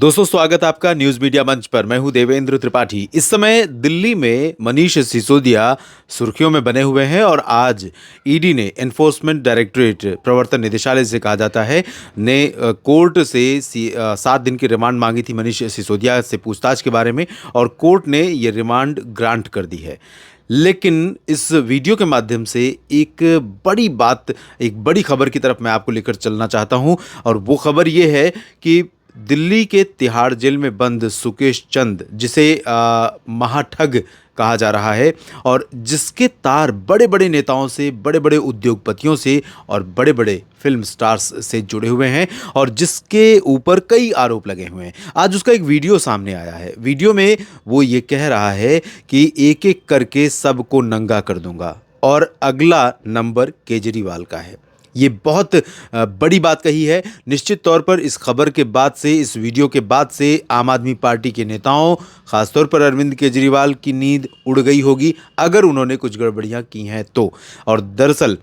दोस्तों, स्वागत आपका न्यूज मीडिया मंच पर। मैं हूं देवेंद्र त्रिपाठी। इस समय दिल्ली में मनीष सिसोदिया सुर्खियों में बने हुए हैं और आज ईडी ने एनफोर्समेंट डायरेक्टरेट, प्रवर्तन निदेशालय से कहा जाता है, ने कोर्ट से 7 दिन की रिमांड मांगी थी मनीष सिसोदिया से पूछताछ के बारे में, और कोर्ट ने ये रिमांड ग्रांट कर दी है। लेकिन इस वीडियो के माध्यम से एक बड़ी बात, एक बड़ी खबर की तरफ मैं आपको लेकर चलना चाहता हूं, और वो खबर ये है कि दिल्ली के तिहाड़ जेल में बंद सुकेश चंद, जिसे महाठग कहा जा रहा है और जिसके तार बड़े बड़े नेताओं से, बड़े बड़े उद्योगपतियों से और बड़े बड़े फिल्म स्टार्स से जुड़े हुए हैं और जिसके ऊपर कई आरोप लगे हुए हैं, आज उसका एक वीडियो सामने आया है। वीडियो में वो ये कह रहा है कि एक एक करके सबको नंगा कर दूंगा और अगला नंबर केजरीवाल का है। ये बहुत बड़ी बात कही है। निश्चित तौर पर इस खबर के बाद से, इस वीडियो के बाद से आम आदमी पार्टी के नेताओं, खासतौर पर अरविंद केजरीवाल की नींद उड़ गई होगी, अगर उन्होंने कुछ गड़बड़ियां की हैं तो। और दरअसल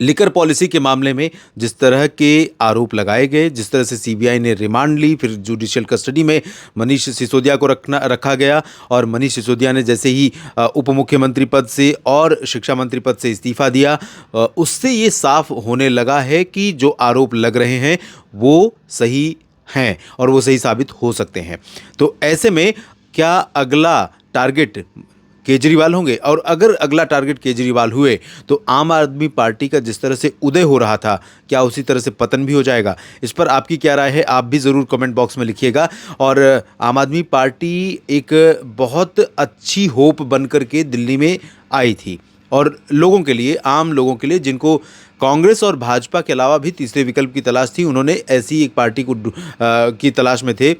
लिकर पॉलिसी के मामले में जिस तरह के आरोप लगाए गए, जिस तरह से सीबीआई ने रिमांड ली, फिर जुडिशियल कस्टडी में मनीष सिसोदिया को रखा गया और मनीष सिसोदिया ने जैसे ही उप मुख्यमंत्री पद से और शिक्षा मंत्री पद से इस्तीफा दिया, उससे ये साफ होने लगा है कि जो आरोप लग रहे हैं वो सही हैं और वो सही साबित हो सकते हैं। तो ऐसे में क्या अगला टारगेट केजरीवाल होंगे? और अगर अगला टारगेट केजरीवाल हुए तो आम आदमी पार्टी का जिस तरह से उदय हो रहा था, क्या उसी तरह से पतन भी हो जाएगा? इस पर आपकी क्या राय है, आप भी ज़रूर कमेंट बॉक्स में लिखिएगा। और आम आदमी पार्टी एक बहुत अच्छी होप बन करके दिल्ली में आई थी और लोगों के लिए, आम लोगों के लिए, जिनको कांग्रेस और भाजपा के अलावा भी तीसरे विकल्प की तलाश थी, उन्होंने ऐसी एक पार्टी की तलाश में थे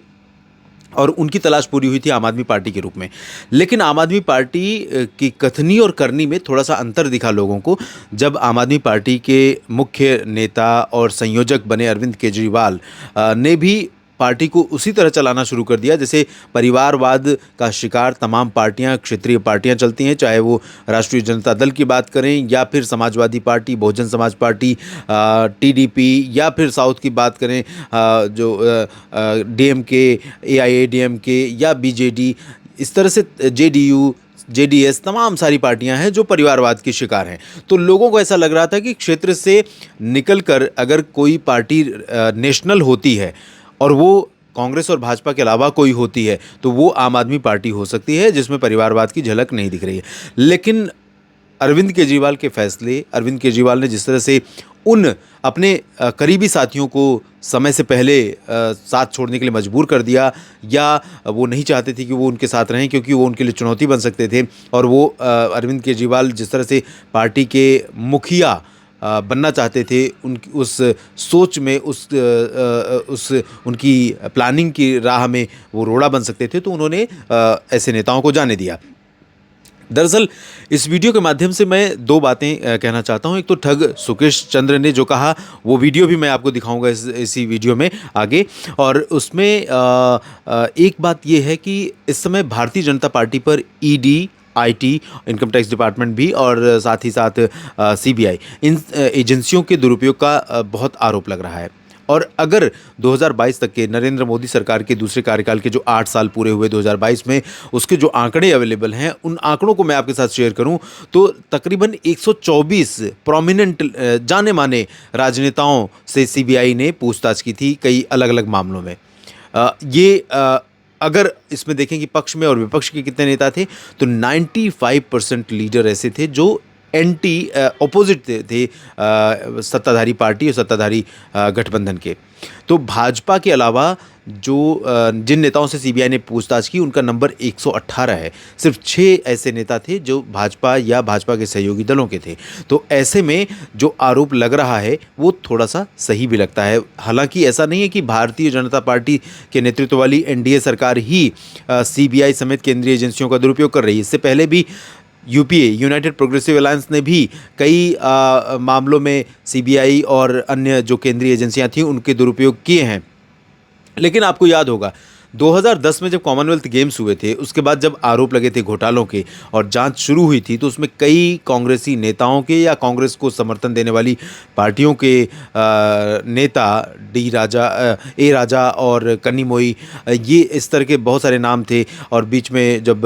और उनकी तलाश पूरी हुई थी आम आदमी पार्टी के रूप में। लेकिन आम आदमी पार्टी की कथनी और करनी में थोड़ा सा अंतर दिखा लोगों को, जब आम आदमी पार्टी के मुख्य नेता और संयोजक बने अरविंद केजरीवाल ने भी पार्टी को उसी तरह चलाना शुरू कर दिया जैसे परिवारवाद का शिकार तमाम पार्टियां, क्षेत्रीय पार्टियां चलती हैं, चाहे वो राष्ट्रीय जनता दल की बात करें या फिर Samajwadi party, Bahujan Samaj party, TDP, या फिर साउथ की बात करें जो डीएमके, एआईएडीएमके या बीजेडी, इस तरह से जेडीयू, जेडीएस, तमाम सारी पार्टियां हैं जो परिवारवाद के शिकार हैं। तो लोगों को ऐसा लग रहा था कि क्षेत्र से निकलकर अगर कोई पार्टी नेशनल होती है और वो कांग्रेस और भाजपा के अलावा कोई होती है तो वो आम आदमी पार्टी हो सकती है, जिसमें परिवारवाद की झलक नहीं दिख रही है। लेकिन अरविंद केजरीवाल के फैसले, अरविंद केजरीवाल ने जिस तरह से उन अपने करीबी साथियों को समय से पहले साथ छोड़ने के लिए मजबूर कर दिया, या वो नहीं चाहते थे कि वो उनके साथ रहें क्योंकि वो उनके लिए चुनौती बन सकते थे, और वो अरविंद केजरीवाल जिस तरह से पार्टी के मुखिया बनना चाहते थे, उनकी उस सोच में, उस उनकी प्लानिंग की राह में वो रोड़ा बन सकते थे, तो उन्होंने ऐसे नेताओं को जाने दिया। दरअसल इस वीडियो के माध्यम से मैं दो बातें कहना चाहता हूं। एक तो ठग सुकेश चंद्र ने जो कहा, वो वीडियो भी मैं आपको दिखाऊंगा इसी वीडियो में आगे, और उसमें एक बात ये है कि इस समय भारतीय जनता पार्टी पर ED, IT, income tax department भी, और साथ ही साथ सीबीआई, इन एजेंसियों के दुरुपयोग का बहुत आरोप लग रहा है। और अगर 2022 तक के नरेंद्र मोदी सरकार के दूसरे कार्यकाल के जो 8 साल पूरे हुए 2022 में, उसके जो आंकड़े अवेलेबल हैं, उन आंकड़ों को मैं आपके साथ शेयर करूं तो तकरीबन 124 प्रोमिनेंट, जाने माने राजनेताओं से सीबीआई ने पूछताछ की थी कई अलग अलग मामलों में। अगर इसमें देखें कि पक्ष में और विपक्ष के कितने नेता थे, तो 95% लीडर ऐसे थे जो एंटी ऑपोजिट थे सत्ताधारी पार्टी और सत्ताधारी गठबंधन के। तो भाजपा के अलावा जो जिन नेताओं से सीबीआई ने पूछताछ की, उनका नंबर 118 है। सिर्फ 6 ऐसे नेता थे जो भाजपा या भाजपा के सहयोगी दलों के थे। तो ऐसे में जो आरोप लग रहा है वो थोड़ा सा सही भी लगता है। हालांकि ऐसा नहीं है कि भारतीय जनता पार्टी के नेतृत्व वाली एनडीए सरकार ही सीबीआई समेत केंद्रीय एजेंसियों का दुरुपयोग कर रही है। इससे पहले भी यूपीए, यूनाइटेड प्रोग्रेसिव अलायंस, ने भी कई मामलों में सीबीआई और अन्य जो केंद्रीय एजेंसियां थीं उनके दुरुपयोग किए हैं। लेकिन आपको याद होगा 2010 में जब कॉमनवेल्थ गेम्स हुए थे, उसके बाद जब आरोप लगे थे घोटालों के और जांच शुरू हुई थी, तो उसमें कई कांग्रेसी नेताओं के या कांग्रेस को समर्थन देने वाली पार्टियों के नेता ए राजा और कन्नी मोई, ये इस तरह के बहुत सारे नाम थे। और बीच में जब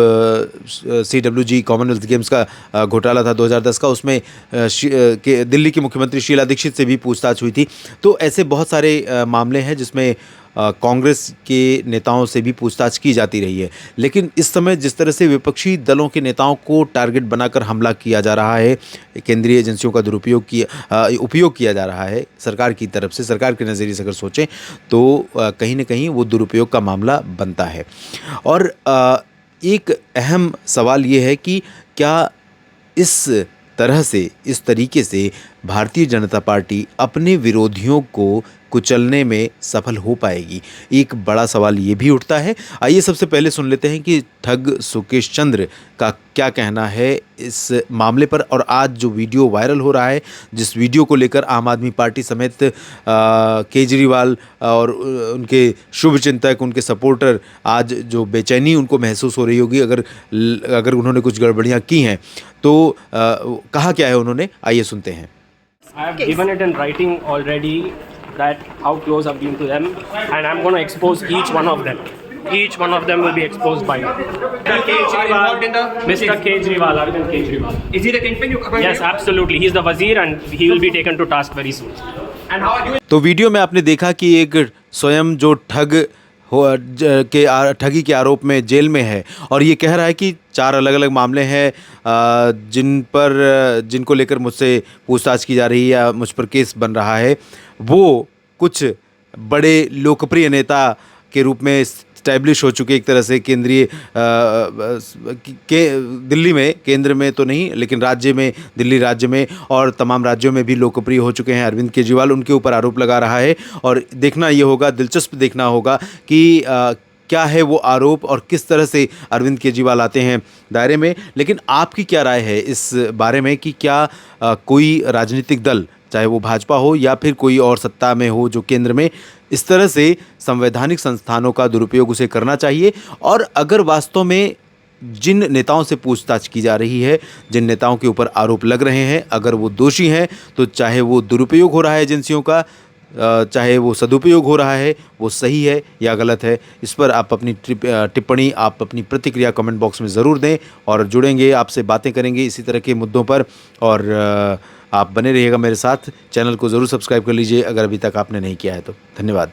CWG कॉमनवेल्थ गेम्स का घोटाला था 2010 का, उसमें दिल्ली की मुख्यमंत्री शीला दीक्षित से भी पूछताछ हुई थी। तो ऐसे बहुत सारे मामले हैं जिसमें कांग्रेस के नेताओं से भी पूछताछ की जाती रही है। लेकिन इस समय जिस तरह से विपक्षी दलों के नेताओं को टारगेट बनाकर हमला किया जा रहा है, केंद्रीय एजेंसियों का उपयोग किया जा रहा है सरकार की तरफ से, सरकार के नज़रिए से अगर सोचें तो कहीं ना कहीं वो दुरुपयोग का मामला बनता है। और एक अहम सवाल ये है कि क्या इस तरह से, इस तरीके से भारतीय जनता पार्टी अपने विरोधियों को कुचलने में सफल हो पाएगी? एक बड़ा सवाल ये भी उठता है। आइए सबसे पहले सुन लेते हैं कि ठग सुकेश चंद्र का क्या कहना है इस मामले पर। और आज जो वीडियो वायरल हो रहा है, जिस वीडियो को लेकर आम आदमी पार्टी समेत केजरीवाल और उनके शुभचिंतक, उनके सपोर्टर, आज जो बेचैनी उनको महसूस हो रही होगी अगर उन्होंने कुछ गड़बड़ियाँ की हैं, तो कहा क्या है उन्होंने, आइए सुनते हैं। I have given it in writing already that how close I've been to them, and I'm going to expose each one of them. Each one of them will be exposed by me. Mr. Kejriwal, Arvind Kejriwal. Is he the kingpin you covered? Yes, absolutely. He's the wazir and he will be taken to task very soon. And how are you? तो video में आपने देखा कि एक स्वयं जो ठगी के आरोप में जेल में है और ये कह रहा है कि 4 अलग अलग मामले हैं जिनको लेकर मुझसे पूछताछ की जा रही है या मुझ पर केस बन रहा है। वो कुछ बड़े लोकप्रिय नेता के रूप में स्टैब्लिश हो चुके, एक तरह से केंद्रीय दिल्ली में, केंद्र में तो नहीं लेकिन राज्य में, दिल्ली राज्य में और तमाम राज्यों में भी लोकप्रिय हो चुके हैं अरविंद केजरीवाल। उनके ऊपर आरोप लगा रहा है और देखना ये होगा, दिलचस्प देखना होगा कि क्या है वो आरोप और किस तरह से अरविंद केजरीवाल आते हैं दायरे में। लेकिन आपकी क्या राय है इस बारे में कि क्या कोई राजनीतिक दल, चाहे वो भाजपा हो या फिर कोई और सत्ता में हो जो केंद्र में, इस तरह से संवैधानिक संस्थानों का दुरुपयोग उसे करना चाहिए? और अगर वास्तव में जिन नेताओं से पूछताछ की जा रही है, जिन नेताओं के ऊपर आरोप लग रहे हैं, अगर वो दोषी हैं, तो चाहे वो दुरुपयोग हो रहा है एजेंसियों का, चाहे वो सदुपयोग हो रहा है, वो सही है या गलत है, इस पर आप अपनी टिप्पणी, आप अपनी प्रतिक्रिया कमेंट बॉक्स में ज़रूर दें। और जुड़ेंगे, आपसे बातें करेंगे इसी तरह के मुद्दों पर। और आप बने रहिएगा मेरे साथ। चैनल को ज़रूर सब्सक्राइब कर लीजिए अगर अभी तक आपने नहीं किया है तो। धन्यवाद।